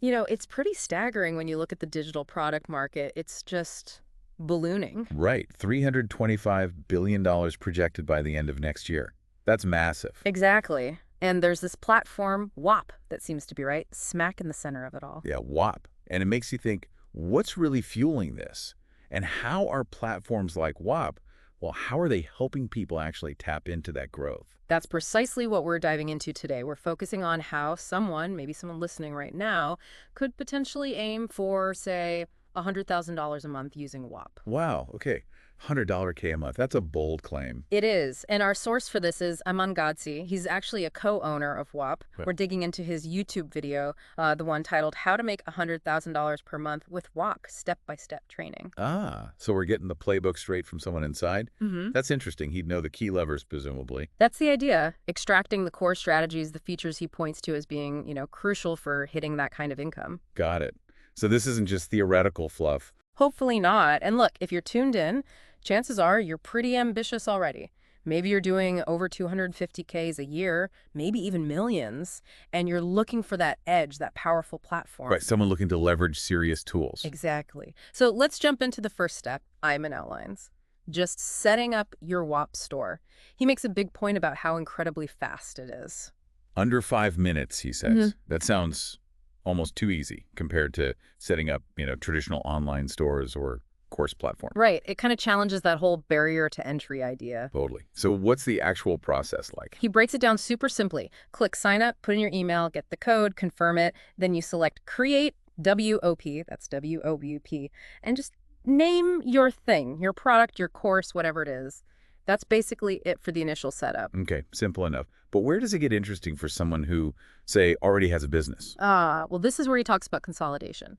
It's pretty staggering when you look at the digital product market. It's just ballooning. Right, $325 billion projected by the end of next year. That's massive. Exactly. And there's this platform, Whop, that seems to be right smack in the center of it all. Yeah, Whop. And it makes you think, what's really fueling this? And how are platforms like Whop, well, how are they helping people actually tap into that growth? That's precisely what we're diving into today. We're focusing on how someone, maybe someone listening right now, could potentially aim for, say, $100,000 a month using Whop. Wow, okay. $100 K a month. That's a bold claim. It is. And our source for this is Aman Gadzi. He's actually a co-owner of Whop. Right. We're digging into his YouTube video, the one titled How to Make $100,000 per Month with Whop, Step-by-Step Training. Ah, so we're getting the playbook straight from someone inside? Mm-hmm. That's interesting. He'd know the key levers, presumably. That's the idea, extracting the core strategies, the features he points to as being, crucial for hitting that kind of income. Got it. So this isn't just theoretical fluff. Hopefully not. And look, if you're tuned in, chances are you're pretty ambitious already. Maybe you're doing over 250Ks a year, maybe even millions, and you're looking for that edge, that powerful platform. Right, someone looking to leverage serious tools. Exactly. So let's jump into the first step, Ayman outlines. Just setting up your Whop store. He makes a big point about how incredibly fast it is. Under 5 minutes, he says. That sounds almost too easy compared to setting up, traditional online stores or course platform. Right. It kind of challenges that whole barrier to entry idea. Totally. So what's the actual process like? He breaks it down super simply. Click sign up, put in your email, get the code, confirm it. Then you select create WOP, that's WOUP, and just name your thing, your product, your course, whatever it is. That's basically it for the initial setup. Okay, simple enough. But where does it get interesting for someone who, say, already has a business? Well, this is where he talks about consolidation.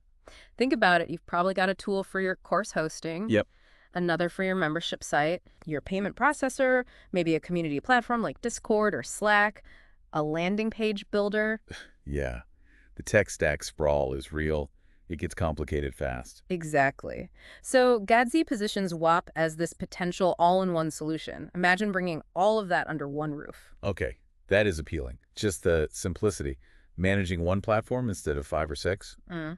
Think about it. You've probably got a tool for your course hosting. Yep. Another for your membership site, your payment processor, maybe a community platform like Discord or Slack, a landing page builder. Yeah. The tech stack sprawl is real. It gets complicated fast. Exactly. So Gadzi positions Whop as this potential all-in-one solution. Imagine bringing all of that under one roof. Okay, that is appealing. Just the simplicity. Managing one platform instead of 5 or 6. Mm.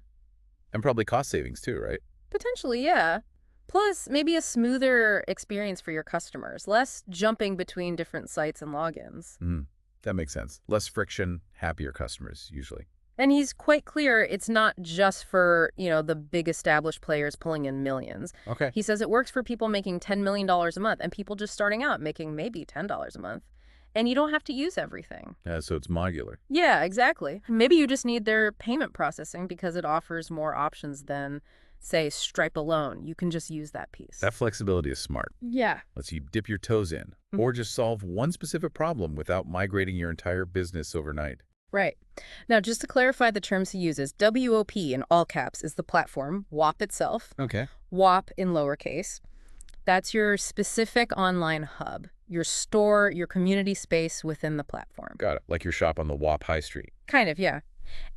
And probably cost savings too, right? Potentially, yeah. Plus, maybe a smoother experience for your customers, less jumping between different sites and logins. That makes sense. Less friction, happier customers, usually. And he's quite clear it's not just for, the big established players pulling in millions. Okay. He says it works for people making $10 million a month and people just starting out making maybe $10 a month. And you don't have to use everything. So it's modular. Yeah, exactly. Maybe you just need their payment processing because it offers more options than, say, Stripe alone. You can just use that piece. That flexibility is smart. Yeah. Lets you dip your toes in, or just solve one specific problem without migrating your entire business overnight. Right. Now, just to clarify the terms he uses, WOP in all caps is the platform, Whop itself. Okay. Whop in lowercase. That's your specific online hub, your store, your community space within the platform. Got it. Like your shop on the Whop High Street. Kind of, yeah.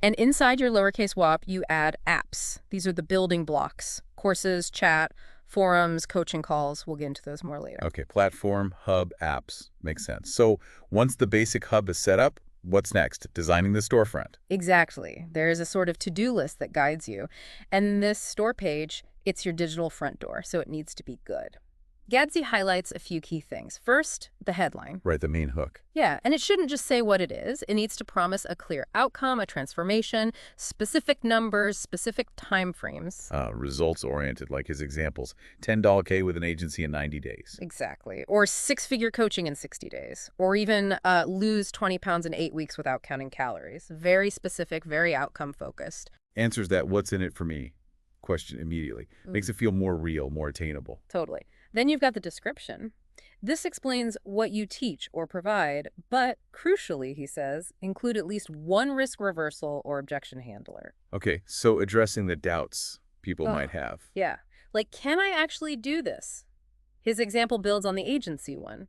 And inside your lowercase Whop, you add apps. These are the building blocks, courses, chat, forums, coaching calls. We'll get into those more later. Okay. Platform, hub, apps. Makes sense. So once the basic hub is set up, what's next? Designing the storefront. Exactly. There is a sort of to-do list that guides you. And this store page, it's your digital front door, so it needs to be good. Gadzi highlights a few key things. First, the headline. Right, the main hook. Yeah, and it shouldn't just say what it is. It needs to promise a clear outcome, a transformation, specific numbers, specific time frames. Results-oriented, like his examples. $10K with an agency in 90 days. Exactly. Or 6-figure coaching in 60 days. Or even lose 20 pounds in 8 weeks without counting calories. Very specific, very outcome-focused. Answers that what's in it for me question immediately. Makes it feel more real, more attainable. Totally. Then you've got the description. This explains what you teach or provide, but crucially, he says, include at least one risk reversal or objection handler. Okay, so addressing the doubts people might have. Yeah. Like, can I actually do this? His example builds on the agency one.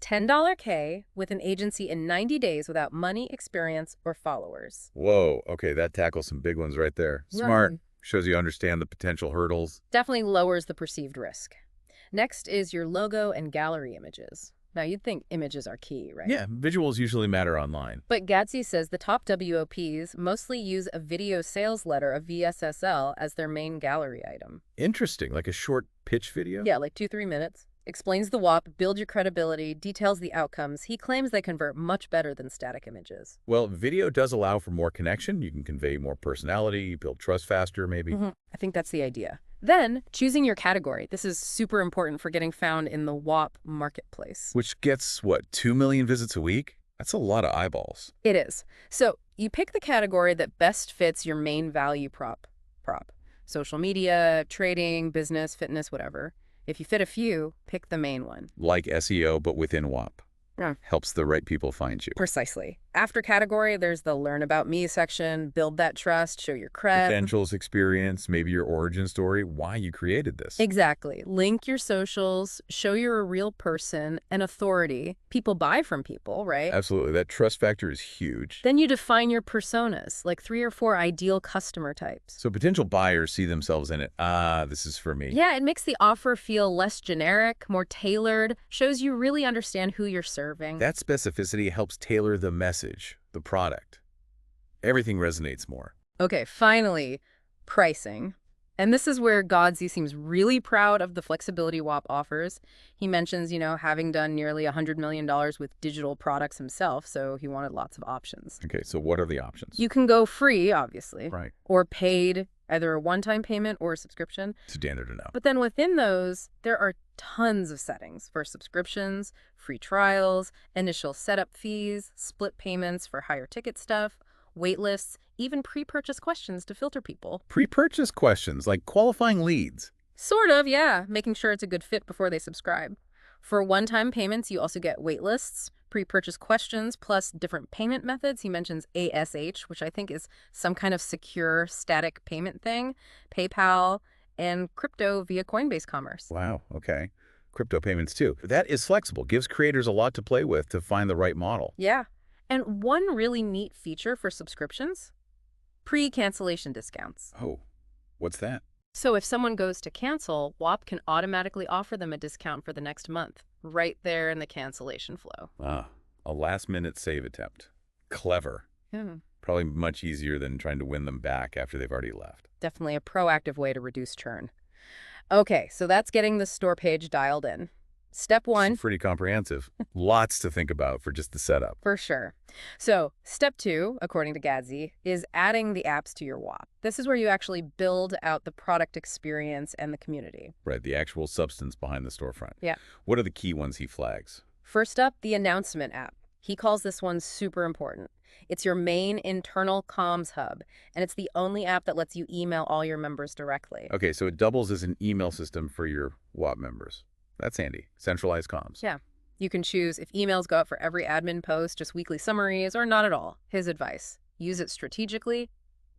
$10K with an agency in 90 days without money, experience, or followers. Whoa, okay, that tackles some big ones right there. Smart. Shows you understand the potential hurdles. Definitely lowers the perceived risk. Next is your logo and gallery images. Now, you'd think images are key, right? Yeah, visuals usually matter online. But Gadsby says the top WOPs mostly use a video sales letter, a VSSL, as their main gallery item. Interesting, like a short pitch video? Yeah, like 2-3 minutes. Explains the WAP, build your credibility, details the outcomes. He claims they convert much better than static images. Well, video does allow for more connection. You can convey more personality, build trust faster, maybe. I think that's the idea. Then, choosing your category. This is super important for getting found in the WAP marketplace. Which gets, what, 2 million visits a week? That's a lot of eyeballs. It is. So, you pick the category that best fits your main value prop. Social media, trading, business, fitness, whatever. If you fit a few, pick the main one. Like SEO, but within WAP. Yeah. Helps the right people find you. Precisely. After category, there's the Learn About Me section, build that trust, show your cred. Credentials, experience, maybe your origin story, why you created this. Exactly. Link your socials, show you're a real person, an authority. People buy from people, right? Absolutely. That trust factor is huge. Then you define your personas, like 3 or 4 ideal customer types. So potential buyers see themselves in it. Ah, this is for me. Yeah, it makes the offer feel less generic, more tailored, shows you really understand who you're serving. That specificity helps tailor the message, the product. Everything resonates more. Okay, finally, pricing. And this is where Godsey seems really proud of the flexibility WAP offers. He mentions, having done nearly $100 million with digital products himself, so he wanted lots of options. Okay, so what are the options? You can go free, obviously. Right. Or paid, either a one-time payment or a subscription. Standard to know. But then within those, there are tons of settings for subscriptions, free trials, initial setup fees, split payments for higher ticket stuff, wait lists, even pre-purchase questions to filter people. Pre-purchase questions, like qualifying leads. Sort of, yeah, making sure it's a good fit before they subscribe. For one-time payments, you also get wait lists, pre-purchase questions, plus different payment methods. He mentions ASH, which I think is some kind of secure static payment thing, PayPal, and crypto via Coinbase Commerce. Wow, okay. Crypto payments too. That is flexible, gives creators a lot to play with to find the right model. Yeah. And one really neat feature for subscriptions, pre-cancellation discounts. Oh, what's that? So if someone goes to cancel, WAP can automatically offer them a discount for the next month, right there in the cancellation flow. Ah, a last-minute save attempt. Clever. Yeah. Probably much easier than trying to win them back after they've already left. Definitely a proactive way to reduce churn. Okay, so that's getting the store page dialed in. Step 1. Pretty comprehensive. Lots to think about for just the setup. For sure. So step 2, according to Gadsby, is adding the apps to your WAP. This is where you actually build out the product experience and the community. Right, the actual substance behind the storefront. Yeah. What are the key ones he flags? First up, the announcement app. He calls this one super important. It's your main internal comms hub, and it's the only app that lets you email all your members directly. Okay, so it doubles as an email system for your WAP members. That's handy. Centralized comms. Yeah. You can choose if emails go out for every admin post, just weekly summaries, or not at all. His advice: use it strategically,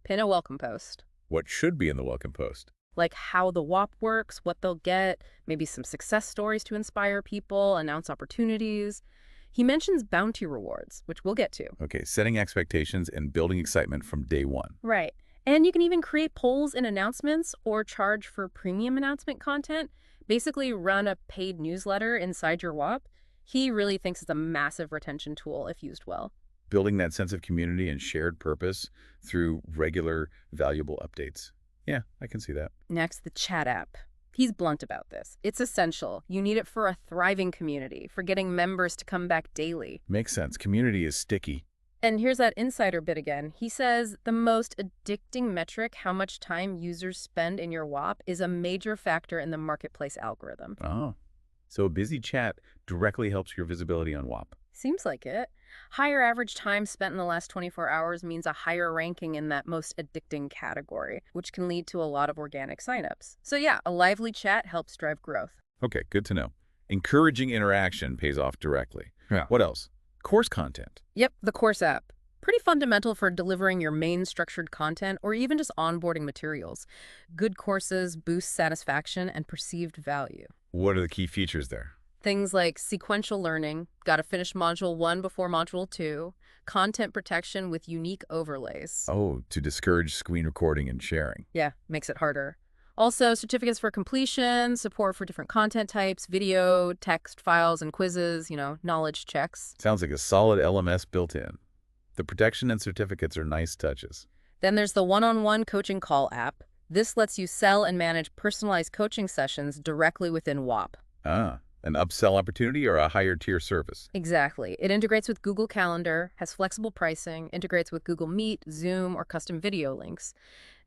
pin a welcome post. What should be in the welcome post? Like how the WAP works, what they'll get, maybe some success stories to inspire people, announce opportunities. He mentions bounty rewards, which we'll get to. Okay, setting expectations and building excitement from day one. Right. And you can even create polls and announcements or charge for premium announcement content. Basically run a paid newsletter inside your WAP. He really thinks it's a massive retention tool if used well. Building that sense of community and shared purpose through regular, valuable updates. Yeah, I can see that. Next, the chat app. He's blunt about this. It's essential. You need it for a thriving community, for getting members to come back daily. Makes sense. Community is sticky. And here's that insider bit again. He says the most addicting metric, how much time users spend in your WAP, is a major factor in the marketplace algorithm. Oh, so a busy chat directly helps your visibility on WAP. Seems like it. Higher average time spent in the last 24 hours means a higher ranking in that most addicting category, which can lead to a lot of organic signups. So yeah, a lively chat helps drive growth. Okay, good to know. Encouraging interaction pays off directly. Yeah. What else? Course content. Yep, the course app. Pretty fundamental for delivering your main structured content or even just onboarding materials. Good courses boost satisfaction and perceived value. What are the key features there? Things like sequential learning, gotta finish module 1 before module 2, content protection with unique overlays. Oh, to discourage screen recording and sharing. Yeah, makes it harder. Also, certificates for completion, support for different content types, video, text files, and quizzes, knowledge checks. Sounds like a solid LMS built in. The protection and certificates are nice touches. Then there's the one-on-one coaching call app. This lets you sell and manage personalized coaching sessions directly within Whop. Ah, an upsell opportunity or a higher tier service? Exactly. It integrates with Google Calendar, has flexible pricing, integrates with Google Meet, Zoom, or custom video links.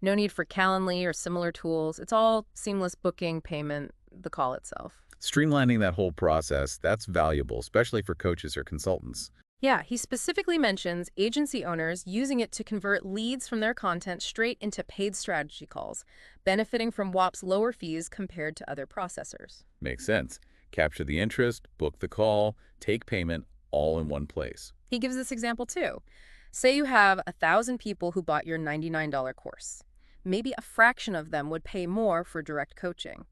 No need for Calendly or similar tools. It's all seamless booking, payment, the call itself. Streamlining that whole process, that's valuable, especially for coaches or consultants. Yeah, he specifically mentions agency owners using it to convert leads from their content straight into paid strategy calls, benefiting from Whop's lower fees compared to other processors. Makes sense. Capture the interest, book the call, take payment, all in one place. He gives this example too. Say you have 1,000 people who bought your $99 course. Maybe a fraction of them would pay more for direct coaching.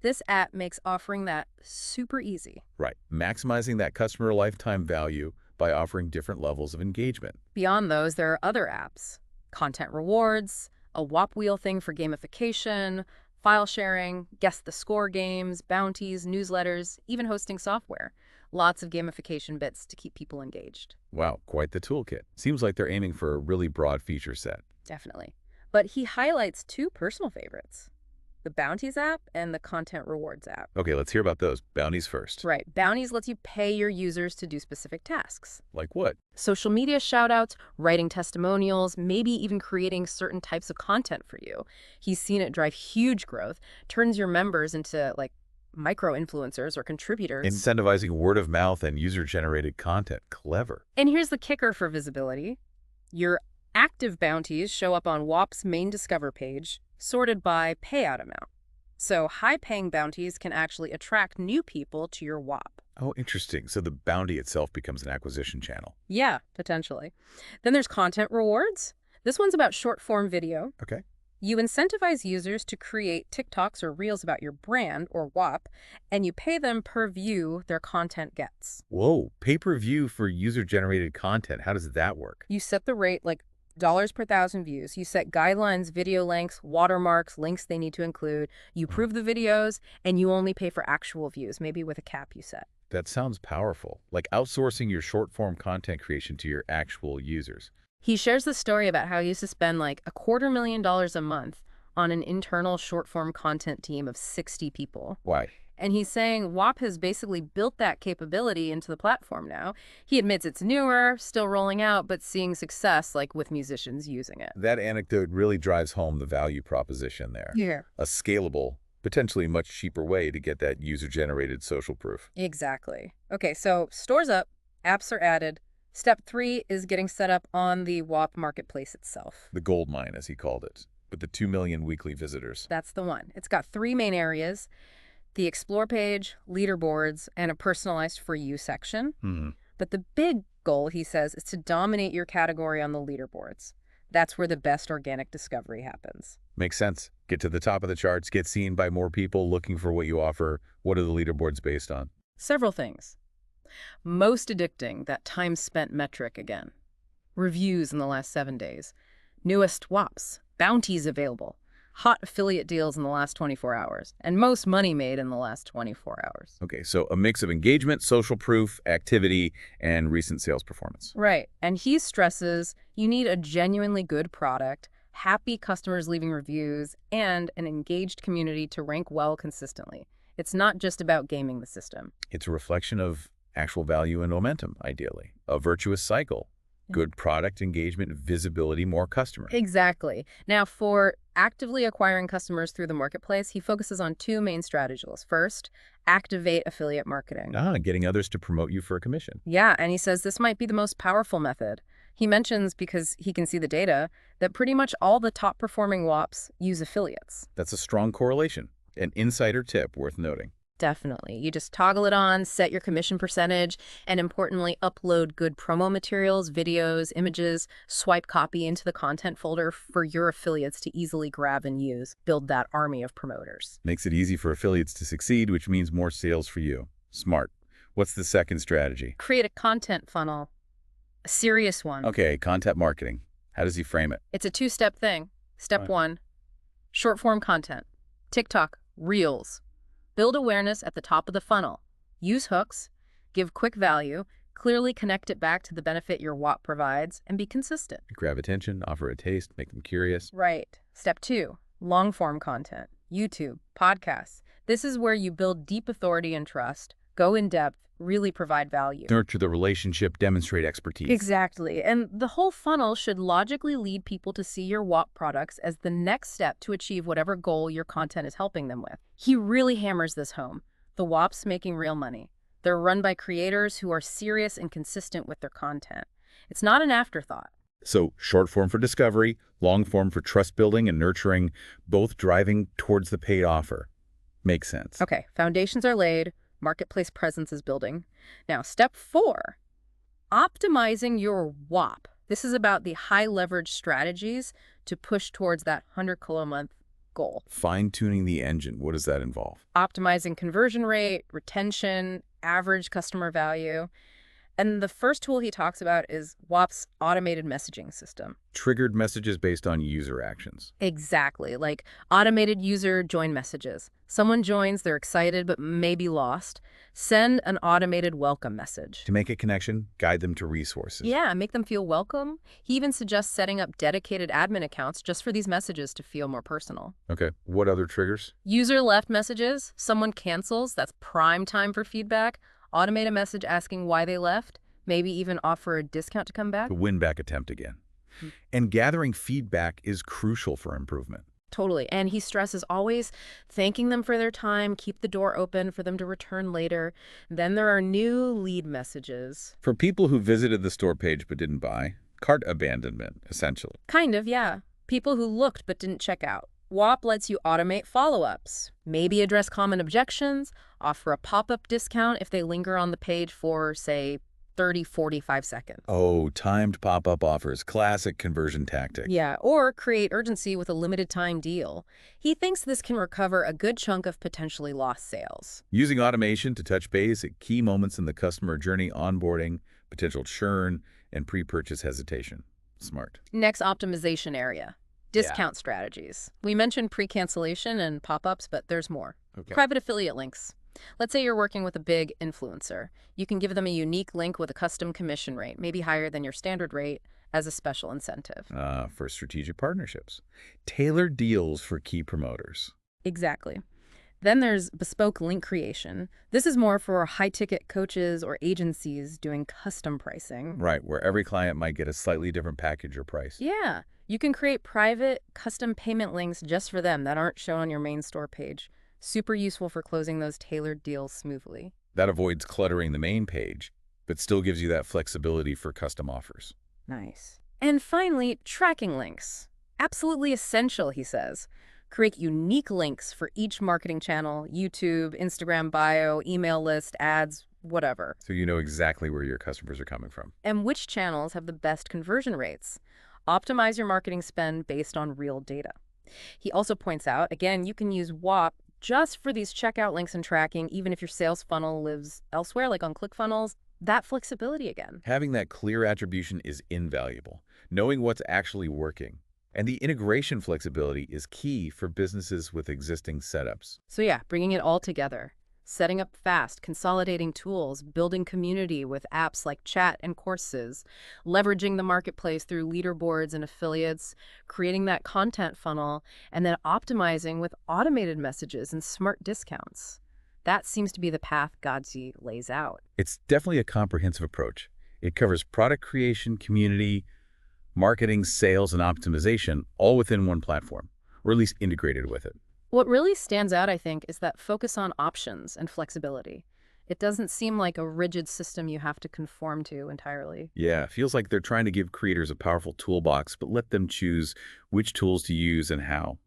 This app makes offering that super easy. Right. Maximizing that customer lifetime value by offering different levels of engagement. Beyond those, there are other apps. Content rewards, a Whop wheel thing for gamification, file sharing, guess the score games, bounties, newsletters, even hosting software. Lots of gamification bits to keep people engaged. Wow, quite the toolkit. Seems like they're aiming for a really broad feature set. Definitely. But he highlights two personal favorites, the Bounties app and the Content Rewards app. Okay, let's hear about those. Bounties first. Right. Bounties lets you pay your users to do specific tasks. Like what? Social media shoutouts, writing testimonials, maybe even creating certain types of content for you. He's seen it drive huge growth, turns your members into micro-influencers or contributors. Incentivizing word of mouth and user-generated content. Clever. And here's the kicker for visibility. Your active bounties show up on Whop's main Discover page, sorted by payout amount. So high-paying bounties can actually attract new people to your Whop. Oh, interesting. So the bounty itself becomes an acquisition channel. Yeah, potentially. Then there's content rewards. This one's about short-form video. Okay. You incentivize users to create TikToks or Reels about your brand, or Whop, and you pay them per view their content gets. Whoa, pay-per-view for user-generated content. How does that work? You set the rate like dollars per thousand views. You set guidelines, video lengths, watermarks, links they need to include. You prove the videos, and you only pay for actual views, maybe with a cap you set. That sounds powerful. Like outsourcing your short-form content creation to your actual users. He shares the story about how he used to spend like $250,000 a month on an internal short-form content team of 60 people. Why? And he's saying Whop has basically built that capability into the platform now. He admits it's newer, still rolling out, but seeing success like with musicians using it. That anecdote really drives home the value proposition there. Yeah. A scalable, potentially much cheaper way to get that user-generated social proof. Exactly. Okay, so store's up, apps are added. Step 3 is getting set up on the Whop marketplace itself. The gold mine, as he called it, with the 2 million weekly visitors. That's the one. It's got 3 main areas: the Explore page, leaderboards, and a personalized for you section. But the big goal, he says, is to dominate your category on the leaderboards. That's where the best organic discovery happens. Makes sense. Get to the top of the charts, get seen by more people looking for what you offer. What are the leaderboards based on? Several things. Most addicting, that time spent metric again. Reviews in the last 7 days. Newest Whops. Bounties available. Hot affiliate deals in the last 24 hours. And most money made in the last 24 hours. Okay, so a mix of engagement, social proof, activity, and recent sales performance. Right. And he stresses you need a genuinely good product, happy customers leaving reviews, and an engaged community to rank well consistently. It's not just about gaming the system. It's a reflection of actual value and momentum, ideally. A virtuous cycle. Good product, engagement, visibility, more customers. Exactly. Now, for actively acquiring customers through the marketplace, he focuses on 2 main strategies. First, activate affiliate marketing. Getting others to promote you for a commission. Yeah, and he says this might be the most powerful method. He mentions, because he can see the data, that pretty much all the top-performing Whops use affiliates. That's a strong correlation. An insider tip worth noting. Definitely. You just toggle it on, set your commission percentage, and importantly, upload good promo materials, videos, images, swipe copy into the content folder for your affiliates to easily grab and use. Build that army of promoters. Makes it easy for affiliates to succeed, which means more sales for you. Smart. What's the second strategy? Create a content funnel. A serious one. Okay, content marketing. How does he frame it? It's a 2-step thing. Step 1, short-form content. TikTok, Reels. Build awareness at the top of the funnel. Use hooks, give quick value, clearly connect it back to the benefit your Whop provides, and be consistent. Grab attention, offer a taste, make them curious. Right. Step 2, long-form content. YouTube, podcasts. This is where you build deep authority and trust, go in depth, really provide value. Nurture the relationship, demonstrate expertise. Exactly. And the whole funnel should logically lead people to see your Whop products as the next step to achieve whatever goal your content is helping them with. He really hammers this home. The Whop's making real money. They're run by creators who are serious and consistent with their content. It's not an afterthought. So short form for discovery, long form for trust building and nurturing, both driving towards the paid offer. Makes sense. Okay, foundations are laid, marketplace presence is building. Now, step 4, optimizing your Whop. This is about the high leverage strategies to push towards that 100 kilo a month goal. Fine-tuning the engine, what does that involve? Optimizing conversion rate, retention, average customer value. And the first tool he talks about is Whop's automated messaging system. Triggered messages based on user actions. Exactly, like automated user join messages. Someone joins, they're excited but maybe lost. Send an automated welcome message. To make a connection, guide them to resources. Yeah, make them feel welcome. He even suggests setting up dedicated admin accounts just for these messages to feel more personal. Okay, what other triggers? User left messages, someone cancels, that's prime time for feedback. Automate a message asking why they left, maybe even offer a discount to come back. The win-back attempt again. And gathering feedback is crucial for improvement. Totally. And he stresses always thanking them for their time, keep the door open for them to return later. Then there are new lead messages. For people who visited the store page but didn't buy, cart abandonment, essentially. Kind of, yeah. People who looked but didn't check out. Whop lets you automate follow-ups, maybe address common objections, offer a pop-up discount if they linger on the page for, say, 30, 45 seconds. Oh, timed pop-up offers, classic conversion tactic. Yeah, or create urgency with a limited time deal. He thinks this can recover a good chunk of potentially lost sales. Using automation to touch base at key moments in the customer journey, onboarding, potential churn, and pre-purchase hesitation. Smart. Next optimization area. Discount strategies. We mentioned pre-cancellation and pop-ups, but there's more. Okay. Private affiliate links. Let's say you're working with a big influencer. You can give them a unique link with a custom commission rate, maybe higher than your standard rate, as a special incentive. For strategic partnerships. Tailored deals for key promoters. Exactly. Then there's bespoke link creation. This is more for high-ticket coaches or agencies doing custom pricing. Right, where every client might get a slightly different package or price. Yeah. You can create private, custom payment links just for them that aren't shown on your main store page. Super useful for closing those tailored deals smoothly. That avoids cluttering the main page, but still gives you that flexibility for custom offers. Nice. And finally, tracking links. Absolutely essential, he says. Create unique links for each marketing channel, YouTube, Instagram bio, email list, ads, whatever. So you know exactly where your customers are coming from. And which channels have the best conversion rates. Optimize your marketing spend based on real data. He also points out, again, you can use Whop just for these checkout links and tracking, even if your sales funnel lives elsewhere, like on ClickFunnels. That flexibility again. Having that clear attribution is invaluable. Knowing what's actually working. And the integration flexibility is key for businesses with existing setups. So yeah, bringing it all together. Setting up fast, consolidating tools, building community with apps like chat and courses, leveraging the marketplace through leaderboards and affiliates, creating that content funnel, and then optimizing with automated messages and smart discounts. That seems to be the path Godsey lays out. It's definitely a comprehensive approach. It covers product creation, community, marketing, sales, and optimization all within one platform, or at least integrated with it. What really stands out, I think, is that focus on options and flexibility. It doesn't seem like a rigid system you have to conform to entirely. Yeah, it feels like they're trying to give creators a powerful toolbox, but let them choose which tools to use and how.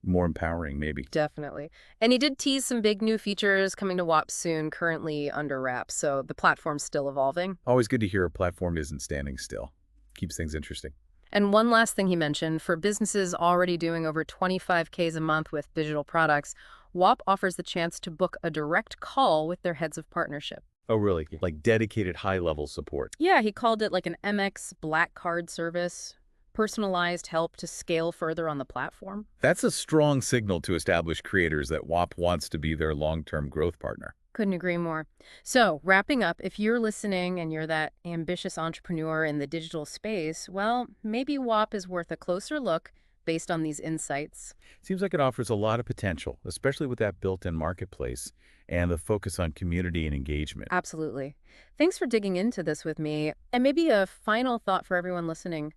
More empowering, maybe. Definitely. And he did tease some big new features coming to Whop soon, currently under wraps, so the platform's still evolving. Always good to hear a platform isn't standing still. Keeps things interesting. And one last thing he mentioned, for businesses already doing over 25Ks a month with digital products, Whop offers the chance to book a direct call with their heads of partnership. Oh, really? Like dedicated high-level support. Yeah, he called it like an MX Black Card service. personalized help to scale further on the platform. That's a strong signal to established creators that WAP wants to be their long-term growth partner. Couldn't agree more. So, wrapping up, if you're listening and you're that ambitious entrepreneur in the digital space, well, maybe WAP is worth a closer look based on these insights. Seems like it offers a lot of potential, especially with that built-in marketplace and the focus on community and engagement. Absolutely. Thanks for digging into this with me. And maybe a final thought for everyone listening.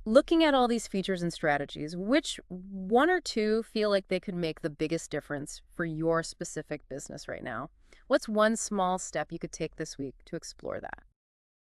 Looking at all these features and strategies, which one or two feel like they could make the biggest difference for your specific business right now? What's one small step you could take this week to explore that?